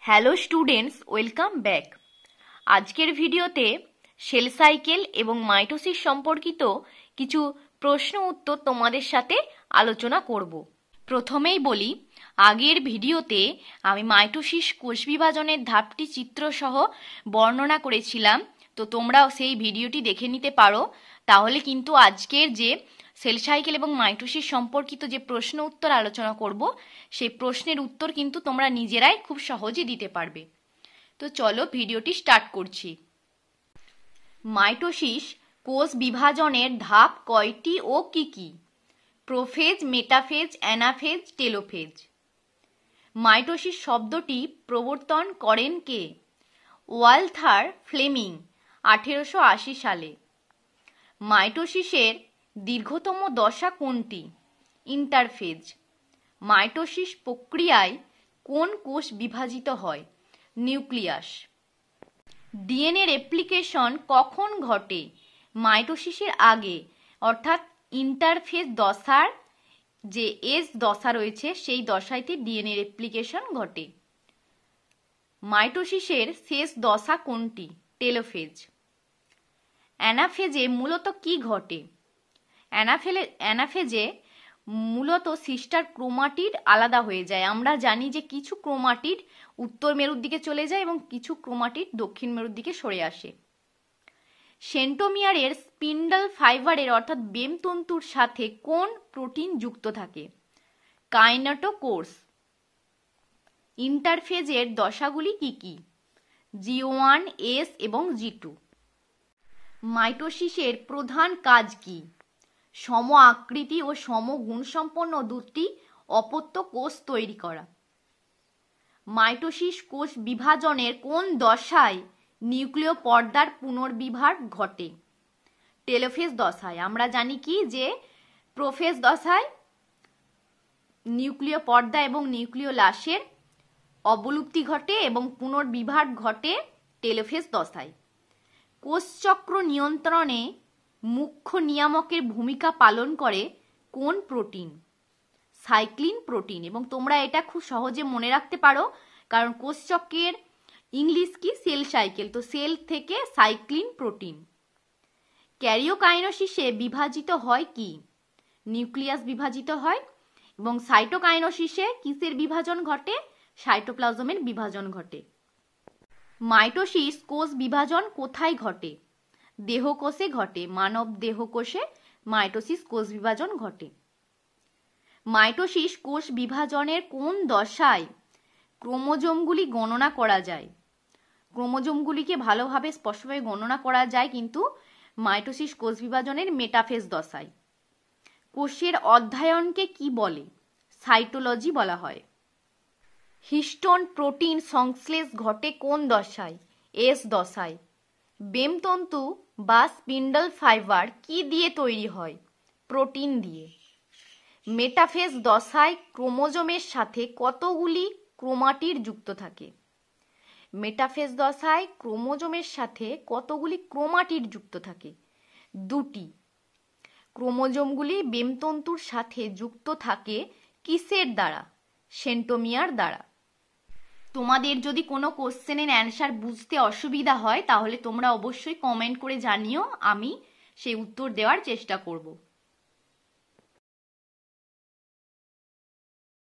Hello students, welcome back. আজকের ভিডিওতে cell cycle এবং মাইটোসিস সম্পর্কিত কিছু প্রশ্ন উত্তর তোমাদের সাথে আলোচনা করব। প্রথমেই বলি, আগের ভিডিওতে আমি মাইটোসিস কোষ বিভাজনের ধাপটি চিত্রসহ বর্ণনা করেছিলাম, তো তোমরাও সেই ভিডিওটি দেখে নিতে পারো। তাহলে কিন্তু আজকের যে সেল সাইকেল এবং মাইটোসিস সম্পর্কিত যে প্রশ্ন উত্তর আলোচনা করব, সেই প্রশ্নের উত্তর কিন্তু তোমরা নিজেরাই খুব সহজে দিতে পারবে। তো চলো ভিডিওটি স্টার্ট করছি। মাইটোসিস কোষ বিভাজনের ধাপ কয়টি ও কি কি? Prophase, metaphase, anaphase, telophase. Mitosis শব্দটি প্রবর্তন করেন কে? ওয়ালথার ফ্লেমিং 1880 সালে। মাইটোসিসের দীর্ঘতম দশা কোনটি? ইন্টারফেজ। মাইটোসিস প্রক্রিয়ায় কোন কোষ বিভাজিত হয়? নিউক্লিয়াস। ডিএনএ রেপ্লিকেশন কখন ঘটে? মাইটোসিসের আগে, অর্থাৎ ইন্টারফেজ দশার যে এস দশা রয়েছে সেই দশাতে ডিএনএ রেপ্লিকেশন ঘটে। মাইটোসিসের শেষ দশা কোনটি? টেলোফেজ। অ্যানাফেজে মূলত কি ঘটে? অ্যানাফেজে মূলত সিস্টার ক্রোমাটিড আলাদা হয়ে যায়। আমরা জানি যে কিছু ক্রোমাটিড উত্তর মেরুর দিকে চলে যায় এবং কিছু ক্রোমাটিড দক্ষিণ মেরুর দিকে সরে আসে। সেন্টোমিয়ারের স্পিন্ডল ফাইবারের অর্থাৎ বেম তন্তুর সাথে কোন প্রোটিন যুক্ত থাকে? কাইনেটোকোর্স। ইন্টারফেজের দশাগুলি কি কি? G1, S এবং G2। মাইটোসিসের প্রধান কাজ কি? সম আকৃতি ও সম গুণসম্পন্ন দুটি অপত্য কোষ তৈরি করা। মাইটোসিস কোষ বিভাজনের কোন দশায় নিউক্লিয় পর্দার পুনর্বিভাগ ঘটে? টেলোফেজ দশায়। আমরা জানি কি যে প্রোফেজ দশায় নিউক্লিয় পর্দা এবং নিউক্লিয় লাশের অবলুপ্তি ঘটে এবং পুনর্বিভাগ ঘটে টেলোফেজ দশায়। কোষচক্র নিয়ন্ত্রণে মুখ্য নিয়ামকের ভূমিকা পালন করে কোন প্রোটিন? Cyclin protein. এবং তোমরা এটা খুব সহজে মনে রাখতে পারো, কারণ কোষচক্রের ইংলিশ কি? Cell cycle. তো সেল থেকে সাইক্লিন প্রোটিন। ক্যারিওকাইনোসিসে বিভাজিত হয় কি? নিউক্লিয়াস বিভাজিত হয়। এবং সাইটোকাইনোসিসে কিসের বিভাজন ঘটে? সাইটোপ্লাজমের বিভাজন ঘটে। মাইটোসিস কোষ বিভাজন কোথায় ঘটে? দেহকোষে ঘটে। মানব দেহকোষে মাইটোসিস কোষ বিভাজন ঘটে। মাইটোসিস কোষ বিভাজনের কোন দশায় ক্রোমোজোমগুলি গণনা করা যায়? ক্রোমোজোমগুলিকে ভালোভাবে স্পষ্টভাবে গণনা করা যায় কিন্তু মাইটোসিস কোষ বিভাজনের মেটাফেজ দশায়। কোষের অধ্যয়নকে কি বলে? সাইটোলজি বলা হয়। হিস্টোন প্রোটিন সংশ্লেষ ঘটে কোন দশায়? এস দশায়। বেমতন্তু বা স্পিন্ডল ফাইবার কি দিয়ে তৈরি হয়? প্রোটিন দিয়ে। মেটাফেজ দশায় ক্রোমোজোমের সাথে কতগুলি ক্রোমাটিড যুক্ত থাকে? মেটাফেজ দশায় ক্রোমোজোমের সাথে কতগুলি ক্রোমাটিড যুক্ত থাকে? দুটি। ক্রোমোজোমগুলি বেমতন্তুর সাথে যুক্ত থাকে কিসের দ্বারা? সেন্টোমিয়ার দ্বারা। তোমাদের যদি কোনো কোশ্চেনের অ্যান্সার বুঝতে অসুবিধা হয় তাহলে তোমরা অবশ্যই কমেন্ট করে জানিও, আমি সেই উত্তর দেওয়ার চেষ্টা করব।